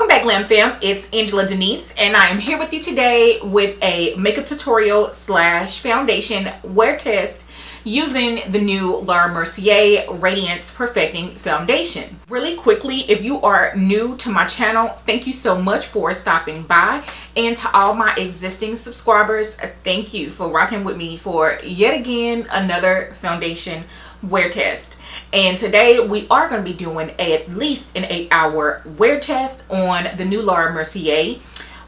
Welcome back, GlamFam. It's Angela Denise, and I am here with you today with a makeup tutorial slash foundation wear test using the new MERCIER Radiance-Perfecting foundation. Really quickly, if you are new to my channel, thank you so much for stopping by. And to all my existing subscribers, thank you for rocking with me for yet again another foundation wear test. And today we are going to be doing at least an 8-hour wear test on the new MERCIER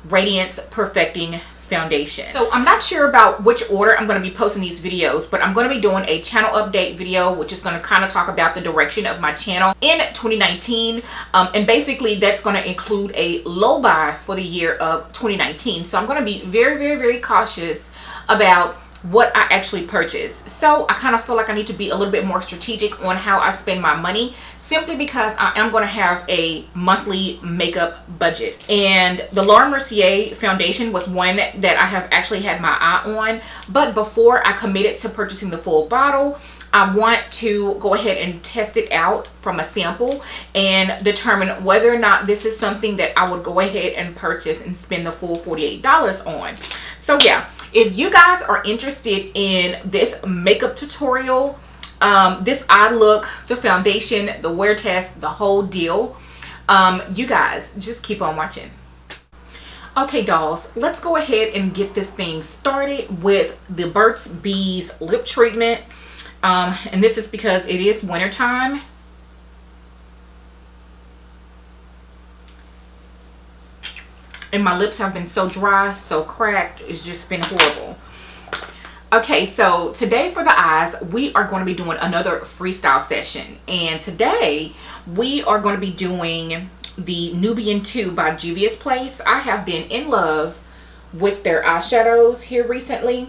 Radiance-Perfecting foundation. So I'm not sure about which order I'm going to be posting these videos, but I'm going to be doing a channel update video, which is going to kind of talk about the direction of my channel in 2019. And basically that's going to include a low buy for the year of 2019. So I'm going to be very cautious about what I actually purchase. So I kind of feel like I need to be a little bit more strategic on how I spend my money, simply because I am going to have a monthly makeup budget. And the MERCIER foundation was one that I have actually had my eye on, but before I committed to purchasing the full bottle, I want to go ahead and test it out from a sample and determine whether or not this is something that I would go ahead and purchase and spend the full $48 on. So yeah, if you guys are interested in this makeup tutorial, this eye look, the foundation, the wear test, the whole deal, you guys just keep on watching. Okay dolls, let's go ahead and get this thing started with the Burt's Bees lip treatment. And this is because it is winter time. And my lips have been so dry, so cracked, it's just been horrible. Okay, so today for the eyes, we are going to be doing another freestyle session. And today we are going to be doing the Nubian 2 by Juvia's Place. I have been in love with their eyeshadows here recently.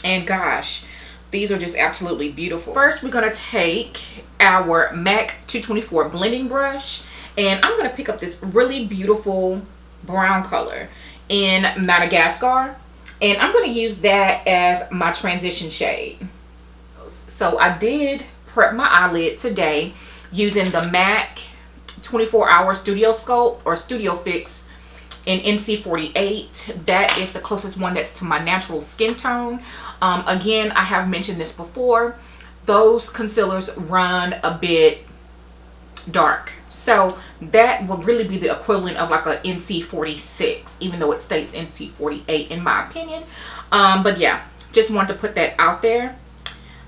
And gosh, these are just absolutely beautiful. First, we're going to take our MAC 224 blending brush. And I'm going to pick up this really beautiful brown color in Madagascar, and I'm going to use that as my transition shade. So I did prep my eyelid today using the MAC 24-hour Studio Sculpt or Studio Fix in NC48. That is the closest one that's to my natural skin tone. Again, I have mentioned this before, those concealers run a bit dark, so that would really be the equivalent of like a NC46, even though it states NC48 in my opinion. But yeah, just wanted to put that out there.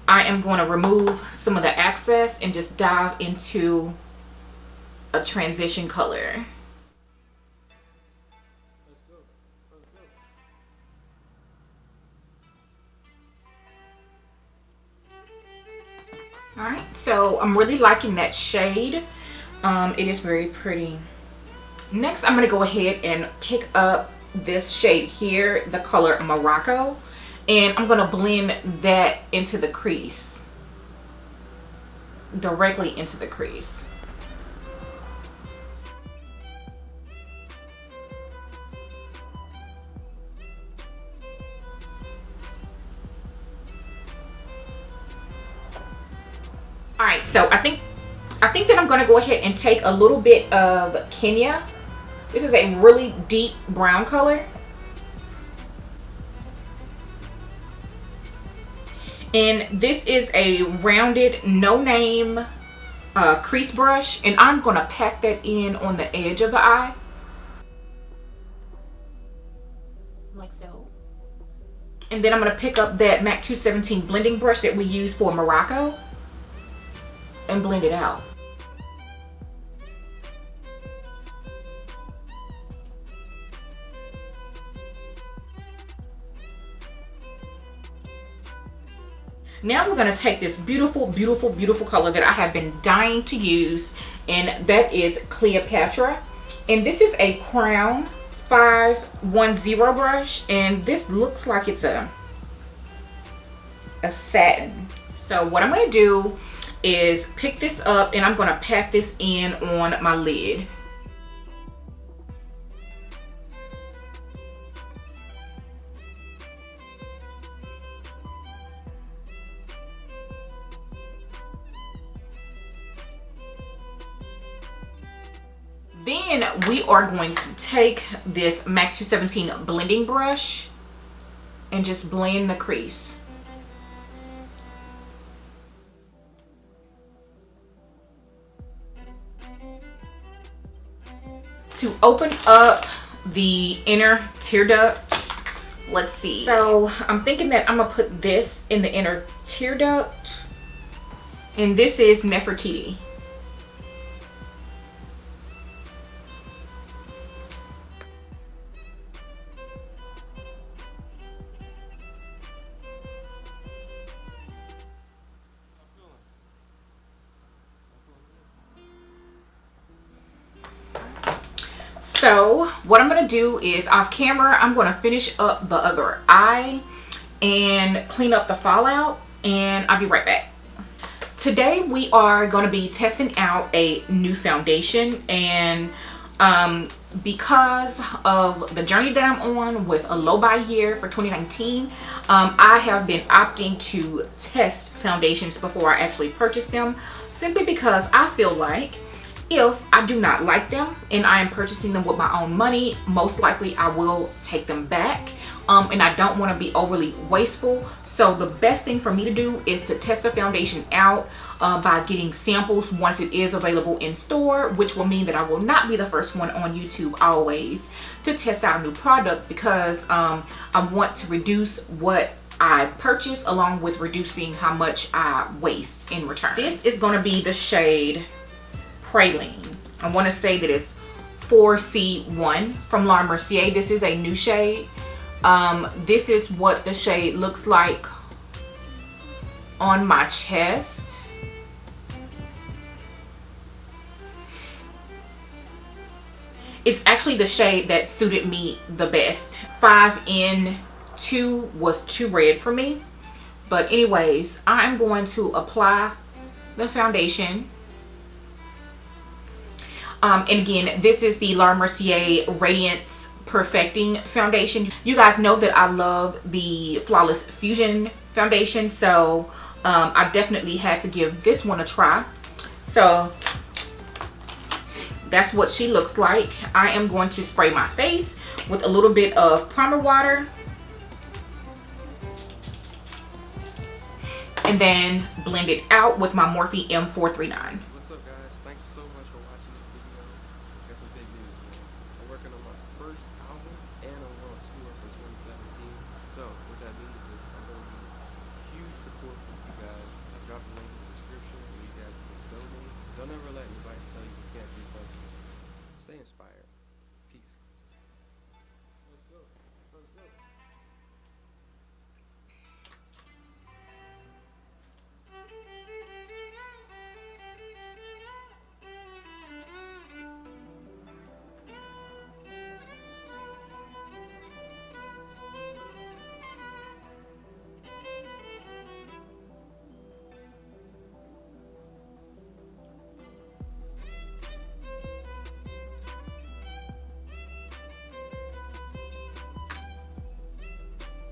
I am going to remove some of the excess and just dive into a transition color. Alright, so I'm really liking that shade. It is very pretty. Next, I'm going to go ahead and pick up this shade here, the color Morocco, and I'm going to blend that into the crease, directly into the crease. Alright, so I think that I'm going to go ahead and take a little bit of Kenya. This is a really deep brown color. And this is a rounded, no-name crease brush. And I'm going to pack that in on the edge of the eye. Like so. And then I'm going to pick up that MAC 217 blending brush that we use for Morocco and blend it out. Now we're going to take this beautiful color that I have been dying to use, and that is Cleopatra. And this is a Crown 510 brush, and this looks like it's a satin. So what I'm going to do is pick this up and I'm going to pack this in on my lid. Then we are going to take this MAC 217 blending brush and just blend the crease. To open up the inner tear duct, let's see. So I'm thinking that I'm gonna put this in the inner tear duct, and this is Nefertiti. So what I'm going to do is off camera, I'm going to finish up the other eye and clean up the fallout, and I'll be right back. Today we are going to be testing out a new foundation, and because of the journey that I'm on with a low buy year for 2019, I have been opting to test foundations before I actually purchase them, simply because I feel like if I do not like them and I am purchasing them with my own money, most likely I will take them back. And I don't want to be overly wasteful. So the best thing for me to do is to test the foundation out by getting samples once it is available in store, which will mean that I will not be the first one on YouTube always to test out a new product, because I want to reduce what I purchase along with reducing how much I waste in return. This is going to be the shade Praline. I want to say that it's 4C1 from Mercier. This is a new shade. This is what the shade looks like on my chest. It's actually the shade that suited me the best. 5N2 was too red for me. But anyways, I'm going to apply the foundation. And again, this is the Mercier Radiance-Perfecting foundation. You guys know that I love the Flawless Fusion foundation, so I definitely had to give this one a try. So that's what she looks like. I am going to spray my face with a little bit of primer water, and then blend it out with my Morphe M439. What's up, guys? Thanks so much for watching this video. Got some big news, man. I'm working on my first album, and I'm on tour for 2017. So what that means is I'm going to need huge support from you guys. I dropped a link in the description where you guys can donate. Don't ever let anybody tell you you can't do something. Stay inspired. Peace. Let's go. Let's go.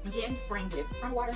Again, spraying with primer water.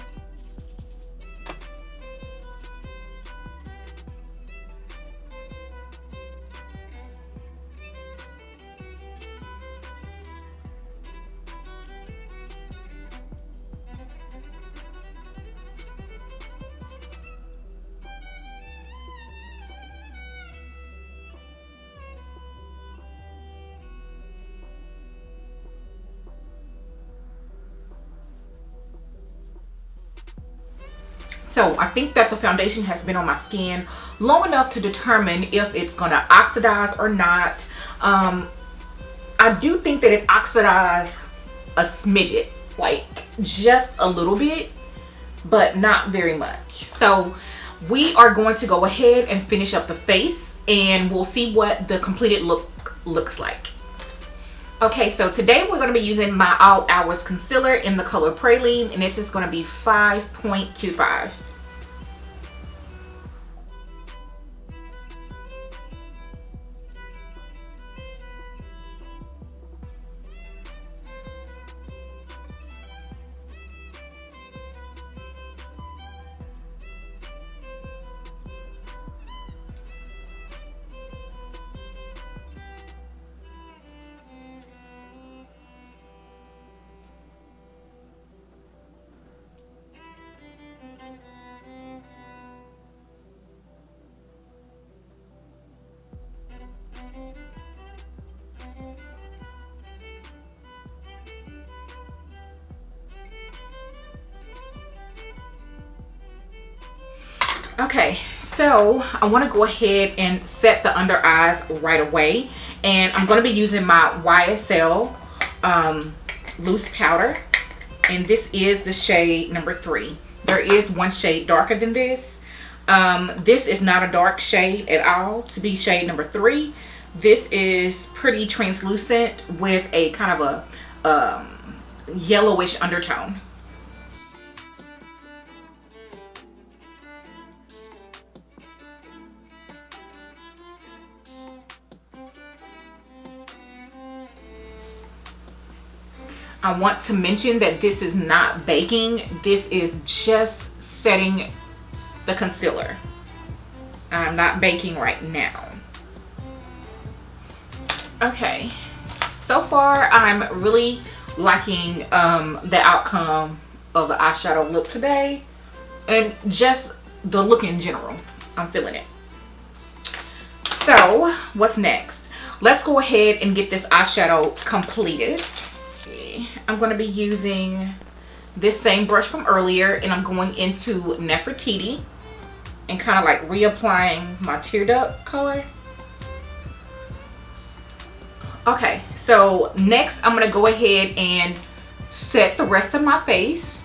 So I think that the foundation has been on my skin long enough to determine if it's going to oxidize or not. I do think that it oxidized a smidget, like just a little bit, but not very much. So we are going to go ahead and finish up the face, and we'll see what the completed look looks like. Okay, so today we're going to be using my All Hours concealer in the color Praline, and this is going to be 5.25. Okay, so I want to go ahead and set the under eyes right away, and I'm going to be using my YSL loose powder, and this is the shade number 3. There is one shade darker than this. This is not a dark shade at all to be shade number 3. This is pretty translucent with a kind of a yellowish undertone. I want to mention that this is not baking. This is just setting the concealer. I'm not baking right now. Okay, so far I'm really liking the outcome of the eyeshadow look today, and just the look in general. I'm feeling it. So what's next? Let's go ahead and get this eyeshadow completed. I'm going to be using this same brush from earlier, and I'm going into Nefertiti and kind of like reapplying my tear duct color. Okay, so next I'm going to go ahead and set the rest of my face.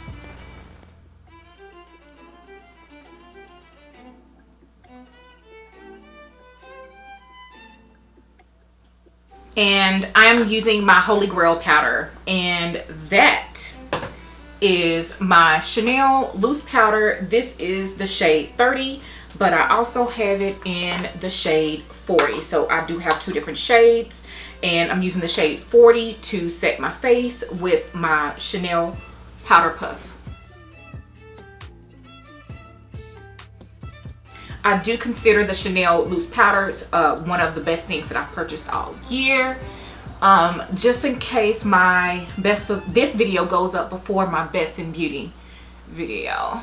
And I'm using my Holy Grail powder, and that is my Chanel loose powder. This is the shade 30, but I also have it in the shade 40. So I do have 2 different shades, and I'm using the shade 40 to set my face with my Chanel powder puff. I do consider the Chanel loose powders one of the best things that I've purchased all year. Just in case my best of this video goes up before my best in beauty video.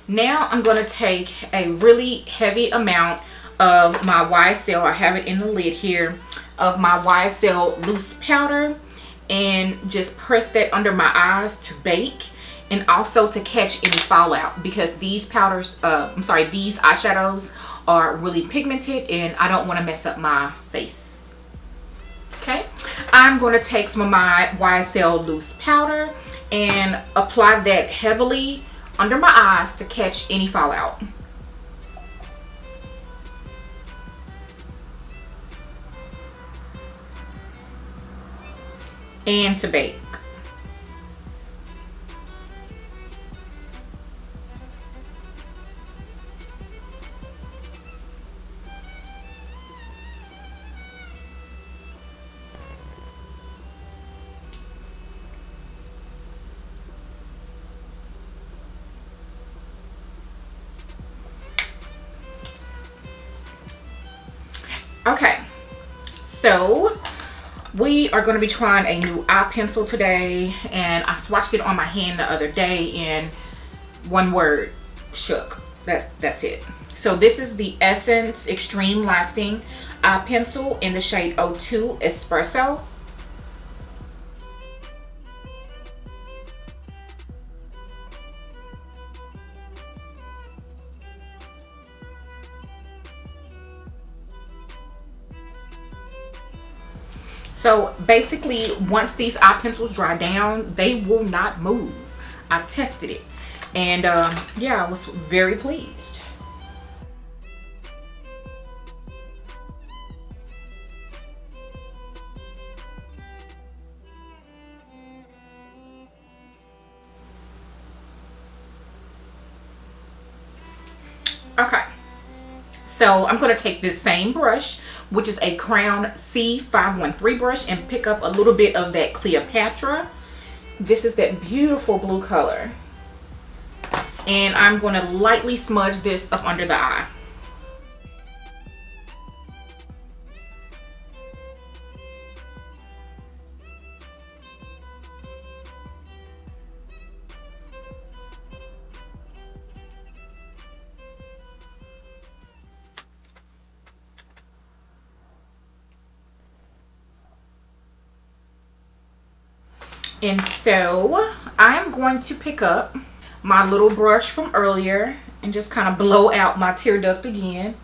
Now I'm going to take a really heavy amount of my YSL, I have it in the lid here, of my YSL loose powder, and just press that under my eyes to bake, and also to catch any fallout, because these powders, these eyeshadows are really pigmented and I don't want to mess up my face. Okay, I'm going to take some of my YSL loose powder and apply that heavily under my eyes to catch any fallout. And to bake. Okay, so we are going to be trying a new eye pencil today, and I swatched it on my hand the other day, and one word, shook. That's it. So this is the Essence Extreme Lasting Eye Pencil in the shade 02 Espresso. So basically, once these eye pencils dry down, they will not move. I tested it, and yeah, I was very pleased. Okay, so I'm going to take this same brush, which is a Crown C513 brush, and pick up a little bit of that Cleopatra. This is that beautiful blue color. And I'm going to lightly smudge this up under the eye. And so I'm going to pick up my little brush from earlier and just kind of blow out my tear duct again.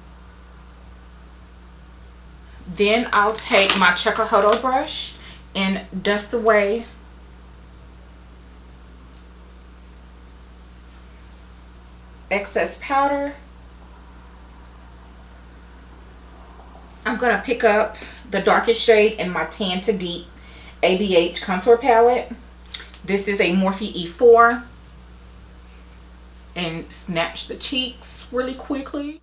Then I'll take my Checkin brush and dust away excess powder. I'm going to pick up the darkest shade in my Tan to Deep ABH contour palette. This is a Morphe E4. And snatch the cheeks really quickly.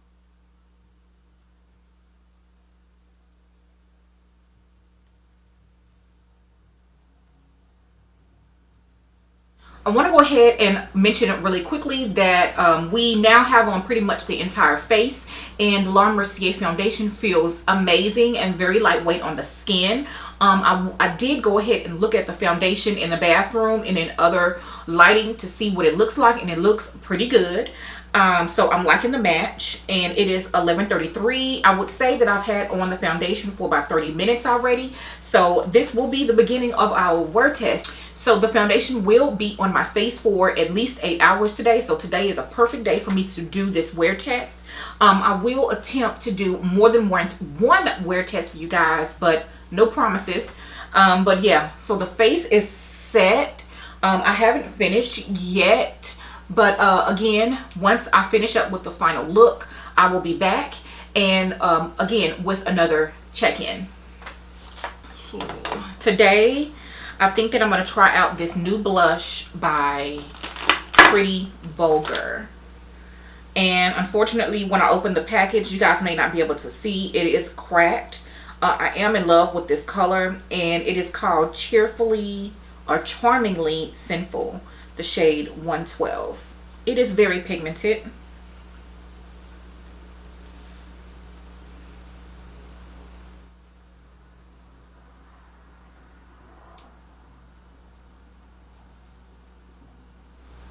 I want to go ahead and mention it really quickly that we now have on pretty much the entire face, and La Mercier foundation feels amazing and very lightweight on the skin. I did go ahead and look at the foundation in the bathroom and in other lighting to see what it looks like, and it looks pretty good. So I'm liking the match, and it is 11:33. I would say that I've had on the foundation for about 30 minutes already. So this will be the beginning of our wear test. So the foundation will be on my face for at least 8 hours today. So today is a perfect day for me to do this wear test. I will attempt to do more than one wear test for you guys, but no promises. But yeah, so the face is set. I haven't finished yet, but again, once I finish up with the final look, I will be back, and again with another check-in. Today I think that I'm going to try out this new blush by Pretty Vulgar. And unfortunately, when I open the package, you guys may not be able to see, it is cracked. I am in love with this color, and it is called Cheerfully or Charmingly Sinful, the shade 112. It is very pigmented.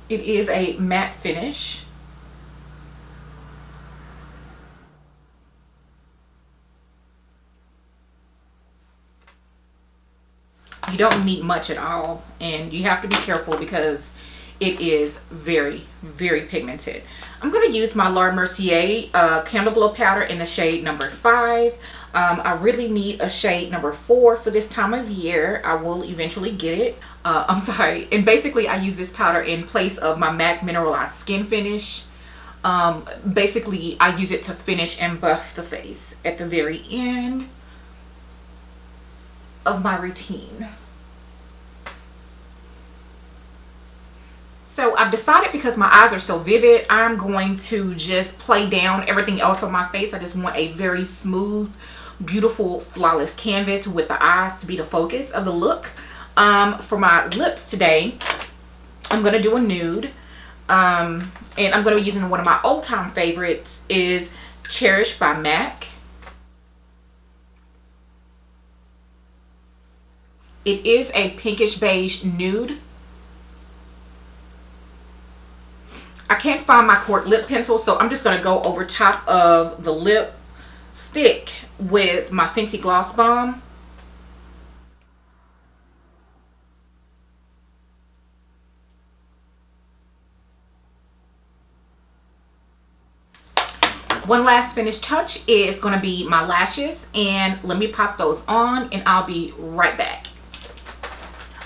It is a matte finish. You don't need much at all, and you have to be careful because it is very, very pigmented. I'm going to use my La Mercier Candle Glow powder in the shade number 5. I really need a shade number 4 for this time of year. I will eventually get it. I'm sorry. And basically, I use this powder in place of my MAC Mineralized Skin Finish. Basically, I use it to finish and buff the face at the very end of my routine. So I've decided, because my eyes are so vivid, I'm going to just play down everything else on my face. I just want a very smooth, beautiful, flawless canvas with the eyes to be the focus of the look. For my lips today, I'm going to do a nude. And I'm going to be using one of my old-time favorites, is Cherish by MAC. It is a pinkish beige nude. I can't find my cork lip pencil, so I'm just going to go over top of the lip stick with my Fenty Gloss Bomb. One last finished touch is going to be my lashes, and let me pop those on and I'll be right back.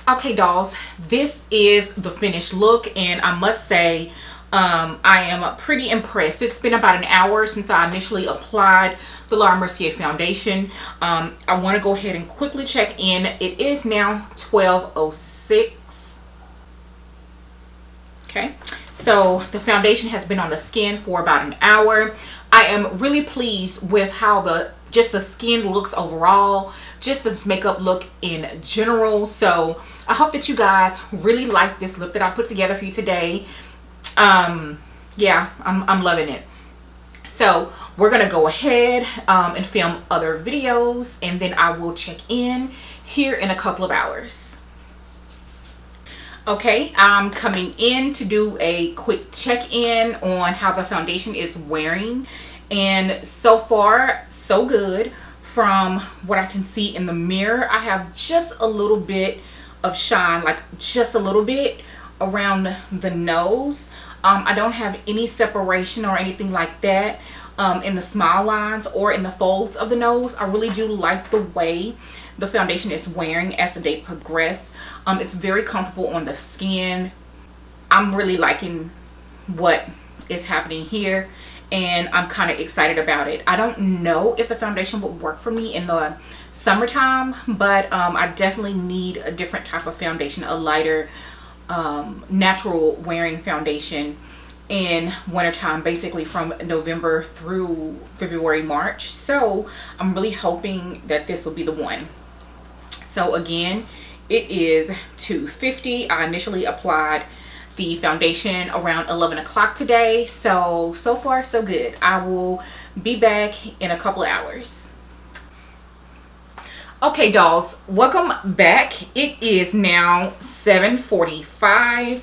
Okay, dolls, this is the finished look, and I must say I am pretty impressed. It's been about an hour since I initially applied the La Mercier foundation. I want to go ahead and quickly check in. It is now 12:06. Okay, so the foundation has been on the skin for about an hour. I am really pleased with how the skin looks overall, just this makeup look in general. So I hope that you guys really like this look that I put together for you today. Yeah, I'm loving it. So we're gonna go ahead and film other videos, and then I will check in here in a couple of hours. Okay, I'm coming in to do a quick check-in on how the foundation is wearing, and so far so good. From what I can see in the mirror, I have just a little bit of shine, like just a little bit around the nose. I don't have any separation or anything like that in the smile lines or in the folds of the nose. I really do like the way the foundation is wearing as the day progresses. It's very comfortable on the skin. I'm really liking what is happening here, and I'm kind of excited about it. I don't know if the foundation would work for me in the summertime, but I definitely need a different type of foundation, a lighter natural wearing foundation in wintertime, basically from November through February, March. So I'm really hoping that this will be the one. So again, it is $250. I initially applied the foundation around 11 o'clock today. So far so good. I will be back in a couple of hours. Okay, dolls, welcome back. It is now 7:45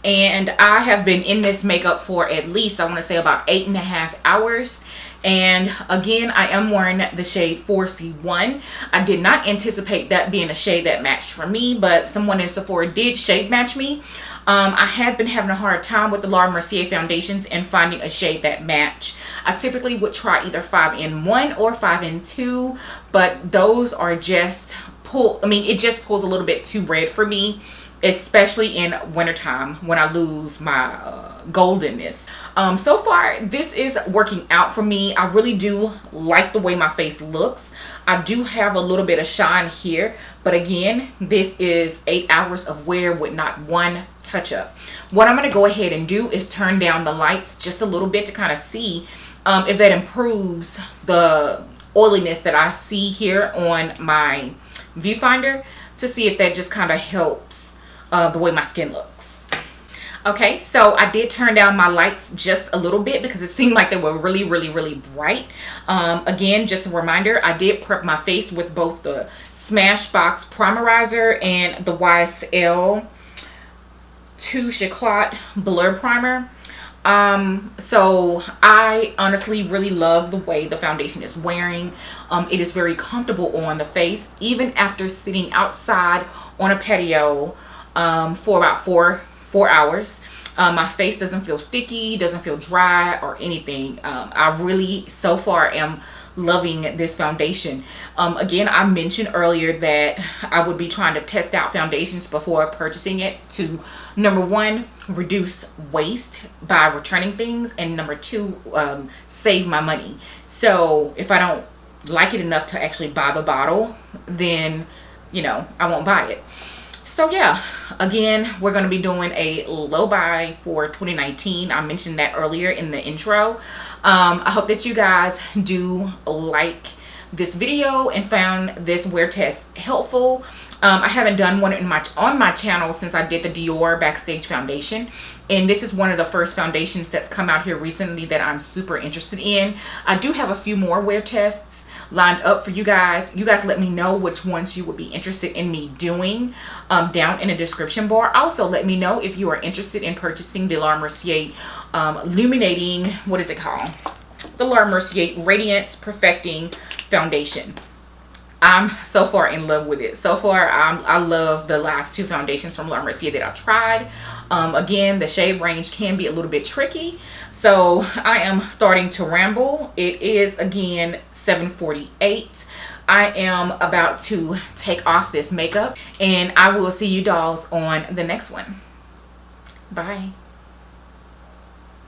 and I have been in this makeup for at least, I want to say, about 8.5 hours. And again, I am wearing the shade 4C1. I did not anticipate that being a shade that matched for me, but someone in Sephora did shade match me. I have been having a hard time with the Laura Mercier foundations and finding a shade that match. I typically would try either 5-in-1 or 5-in-2, but those are just it just pulls a little bit too red for me, especially in wintertime when I lose my goldenness. So far this is working out for me. I really do like the way my face looks. I do have a little bit of shine here, but again, this is 8 hours of wear with not one touch up. What I'm going to go ahead and do is turn down the lights just a little bit to kind of see if that improves the oiliness that I see here on my viewfinder, to see if that just kind of helps the way my skin looks. Okay, so I did turn down my lights just a little bit because it seemed like they were really bright. Again, just a reminder, I did prep my face with both the Smashbox Primerizer and the YSL Touche Eclat Blur Primer. So I honestly really love the way the foundation is wearing. It is very comfortable on the face, even after sitting outside on a patio for about four hours. My face doesn't feel sticky, doesn't feel dry or anything. I really so far am loving this foundation. Again, I mentioned earlier that I would be trying to test out foundations before purchasing it to, number one, reduce waste by returning things, and number two, save my money. So if I don't like it enough to actually buy the bottle, then I won't buy it. So yeah, again, we're going to be doing a low buy for 2019. I mentioned that earlier in the intro. I hope that you guys do like this video and found this wear test helpful. I haven't done one on my channel since I did the Dior Backstage foundation, and this is one of the first foundations that's come out here recently that I'm super interested in. I do have a few more wear tests lined up for you guys. You guys let me know which ones you would be interested in me doing down in the description bar. Also, let me know if you are interested in purchasing the Laura Mercier illuminating, what is it called? The Laura Mercier Radiance-Perfecting foundation. I'm so far in love with it. So far, I love the last two foundations from Laura Mercier that I've tried. Again, the shade range can be a little bit tricky, so I am starting to ramble. It is, again, 7:48. I am about to take off this makeup, and I will see you dolls on the next one. Bye.